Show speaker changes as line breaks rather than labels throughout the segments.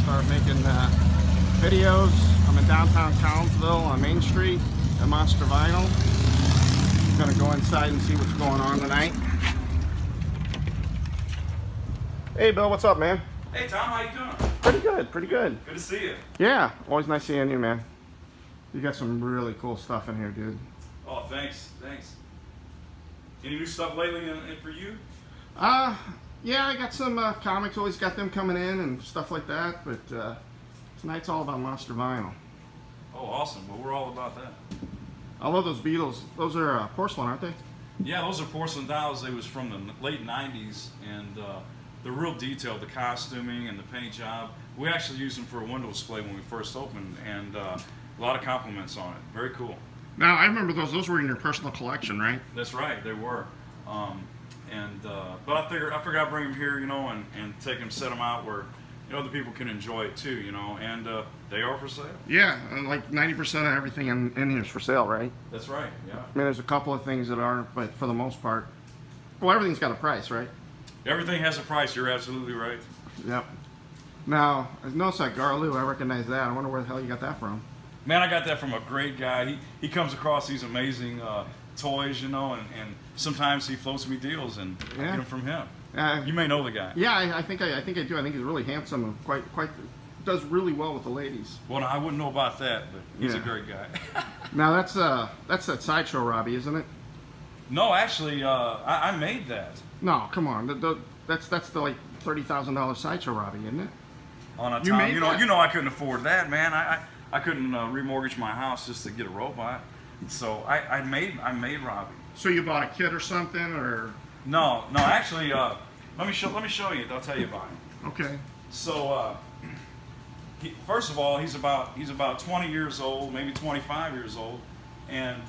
start making videos. I'm in downtown Collinsville on Main Street at Monster Vinyl. I'm gonna go inside and see what's going on tonight. Hey Bill, what's up, man?
Hey Tom, how you doing?
Pretty good, pretty good.
Good to see you.
Yeah, always nice seeing you, man. You got some really cool stuff in here, dude.
Oh, thanks. Any new stuff lately for you?
Yeah, I got some comics, always got them coming in and stuff like that, but tonight's all about Monster Vinyl.
Oh, awesome. Well, we're all about that.
I love those Beatles. Those are porcelain, aren't they?
Yeah, those are porcelain dolls. They was from the late 90s, and they're real detailed, the costuming and the paint job. We actually used them for a window display when we first opened, and a lot of compliments on it. Very cool.
Now, I remember those were in your personal collection, right?
That's right, they were. But I figured I'd bring them here, you know, and take them, set them out where other people can enjoy it too, you know, and they are for sale.
Yeah, like 90% of everything in here is for sale, right?
That's right, yeah.
I mean, there's a couple of things that aren't, but for the most part, well, everything's got a price, right?
Everything has a price, you're absolutely right.
Yep. Now, I noticed that Garloo, I recognize that. I wonder where the hell you got that from.
Man, I got that from a great guy. He comes across these amazing toys, you know, and sometimes he floats me deals, and I get them from him. You may know the guy.
Yeah, I think I do. I think he's really handsome and quite does really well with the ladies.
Well, no, I wouldn't know about that, but he's a great guy.
Now that's that sideshow Robbie, isn't it?
No, actually, I made that.
No, come on. That's the like $30,000 sideshow Robbie, isn't it?
On a time, you know, I couldn't afford that, man. I couldn't remortgage my house just to get a robot. So I made Robbie.
So you bought a kit or something, or?
No, actually, let me show you. I'll tell you about it.
Okay.
So, first of all, he's about 20 years old, maybe 25 years old, and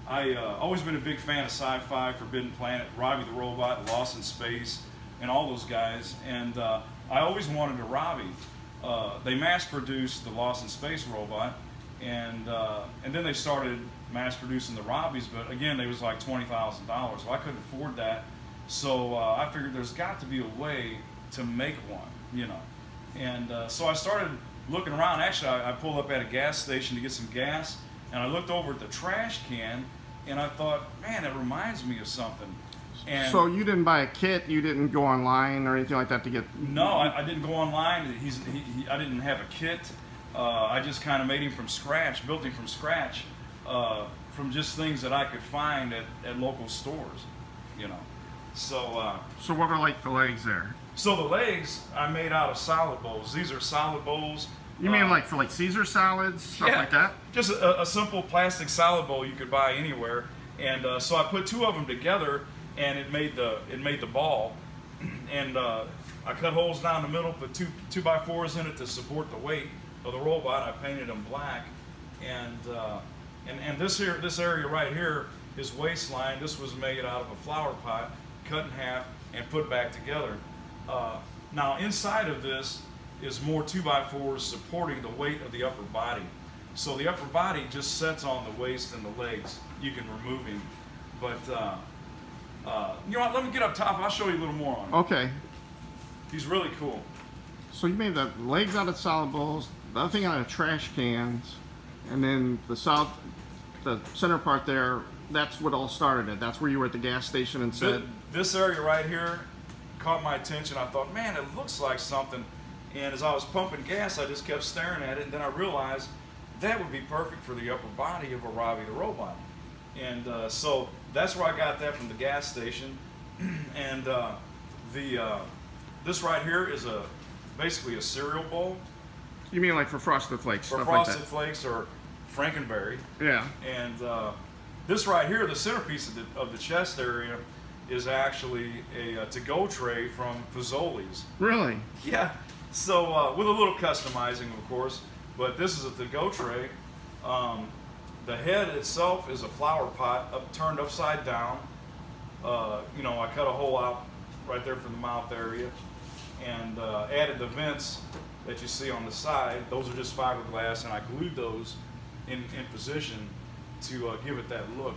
I always been a big fan of sci-fi, Forbidden Planet, Robby The Robot, Lost in Space, and all those guys. And I always wanted a Robbie. They mass-produced the Lost in Space robot, and then they started mass-producing the Robbies, but again, they was like $20,000. Well, I couldn't afford that, so I figured there's got to be a way to make one, you know. And so I started looking around. Actually, I pulled up at a gas station to get some gas, and I looked over at the trash can, and I thought, man, that reminds me of something. And
so you didn't buy a kit, you didn't go online or anything like that to get?
No, I didn't go online. I didn't have a kit. I just kind of made him from scratch, built him from scratch, from just things that I could find at local stores, you know. So
so what are like the legs there?
So the legs I made out of salad bowls. These are salad bowls.
You mean like for like Caesar salads, stuff like that?
Just a simple plastic salad bowl you could buy anywhere. And so I put two of them together, and it made the ball. And I cut holes down the middle, put two 2x4s in it to support the weight of the robot. I painted them black, and this area right here is waistline. This was made out of a flower pot, cut in half and put back together. Now inside of this is more 2x4s supporting the weight of the upper body. So the upper body just sets on the waist and the legs. You can remove him, but you know what? Let me get up top. I'll show you a little more on him.
Okay.
He's really cool.
So you made the legs out of salad bowls, the other thing out of trash cans, and then the center part there, that's what all started it. That's where you were at the gas station and said...
This area right here caught my attention. I thought, man, it looks like something. And as I was pumping gas, I just kept staring at it, and then I realized that would be perfect for the upper body of a Robby the Robot. And so that's where I got that from the gas station. And this right here is basically a cereal bowl.
You mean like for Frosted Flakes?
For
stuff
Frosted
like that.
Flakes or Frankenberry.
Yeah.
And this right here, the centerpiece of the chest area, is actually a to-go tray from Fazoli's.
Really?
Yeah. So with a little customizing, of course, but this is a to-go tray. The head itself is a flower pot turned upside down. You know, I cut a hole out right there for the mouth area, and added the vents that you see on the side. Those are just fiberglass, and I glued those in position to give it that look.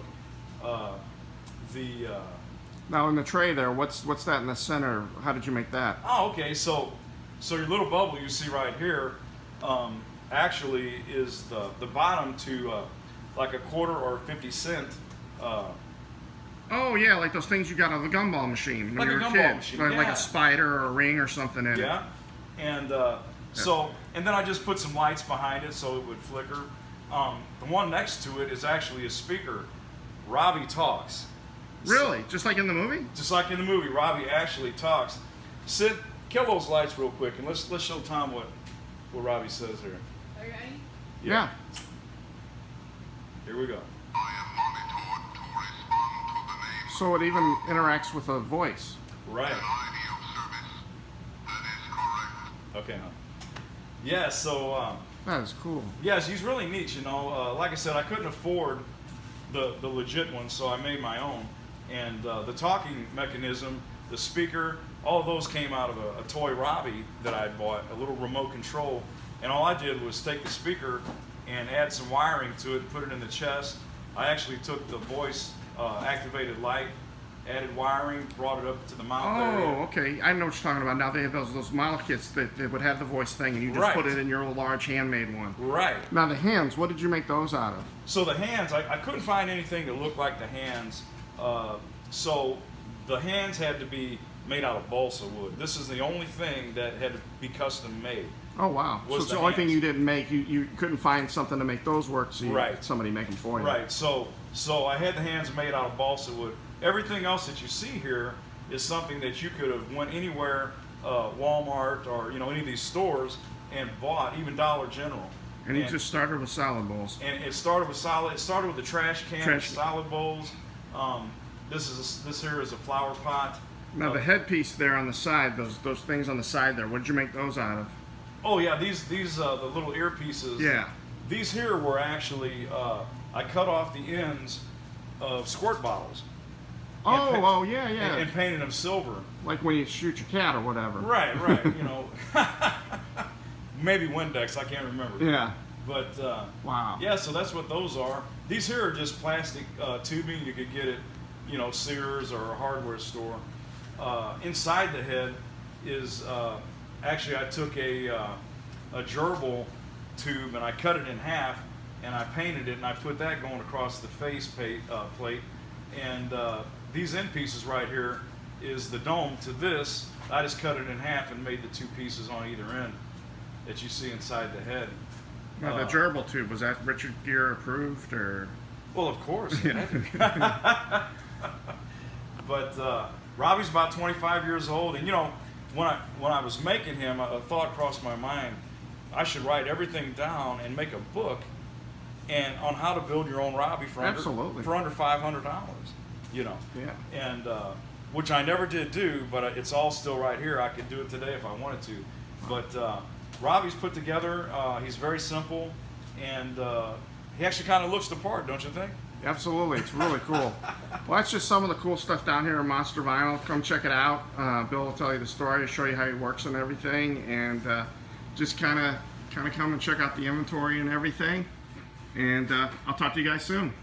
Now in the tray there, what's that in the center? How did you make that?
Oh, okay. So So your little bubble you see right here actually is the bottom to like a quarter or 50 cent.
Oh yeah, like those things you got on the gumball machine when
Like
you
a
were a
gumball
kid.
machine,
Like
yeah.
a spider or a ring or something in it.
Yeah, and so, and then I just put some lights behind it so it would flicker. The one next to it is actually a speaker. Robbie talks.
Really? Just like in the movie?
Just like in the movie, Robbie actually talks. Sid, kill those lights real quick, and let's show Tom what Robbie says here.
Are you ready?
Yeah.
Here we go.
So it even interacts with a voice.
Right. Okay, huh? Yeah, so
That is cool.
yes, he's really neat. You know, like I said, I couldn't afford the legit one, so I made my own. And the talking mechanism, the speaker, all of those came out of a toy Robbie that I bought, a little remote control. And all I did was take the speaker and add some wiring to it and put it in the chest. I actually took the voice activated light, added wiring, brought it up to the mouth area.
Oh, okay. I know what you're talking about. Now they have those model kits that would have the voice thing, and you just
Right.
put it in your little large handmade one.
Right.
Now the hands, what did you make those out of?
So the hands, I couldn't find anything that looked like the hands. So the hands had to be made out of balsa wood. This is the only thing that had to be custom made.
Oh wow! So
Was
it's
the
the only thing
hands.
you didn't make. You couldn't find something to make those work, so you
Right.
had somebody make them for you.
Right. So I had the hands made out of balsa wood. Everything else that you see here is something that you could have went anywhere, Walmart or any of these stores and bought, even Dollar General.
And you just started with salad bowls.
And it started with solid. It started with the trash can,
Trash-
salad bowls. This here is a flower pot.
Now the headpiece there on the side, those things on the side there, what did you make those out of?
Oh yeah, these the little earpieces.
Yeah.
These here were actually I cut off the ends of squirt bottles.
Oh, yeah, yeah.
And painted them silver.
Like when you shoot your cat or whatever.
Right. Maybe Windex, I can't remember.
Yeah.
But
Wow.
yeah, so that's what those are. These here are just plastic tubing. You could get it, Sears or a hardware store. Inside the head is actually I took a gerbil tube and I cut it in half and I painted it and I put that going across the face plate. And these end pieces right here is the dome to this. I just cut it in half and made the two pieces on either end that you see inside the head.
Now the gerbil tube, was that Richard Gere approved or?
Well, of course. But Robbie's about 25 years old, and when I was making him, a thought crossed my mind. I should write everything down and make a book, and on how to build your own Robbie for
Absolutely.
under $500.
Yeah.
And which I never did do, but it's all still right here. I could do it today if I wanted to. But Robbie's put together. He's very simple, and he actually kind of looks the part, don't you think?
Absolutely, it's really cool. Well, that's just some of the cool stuff down here in Monster Vinyl. Come check it out. Bill will tell you the story, show you how it works and everything, and just kind of come and check out the inventory and everything. And I'll talk to you guys soon.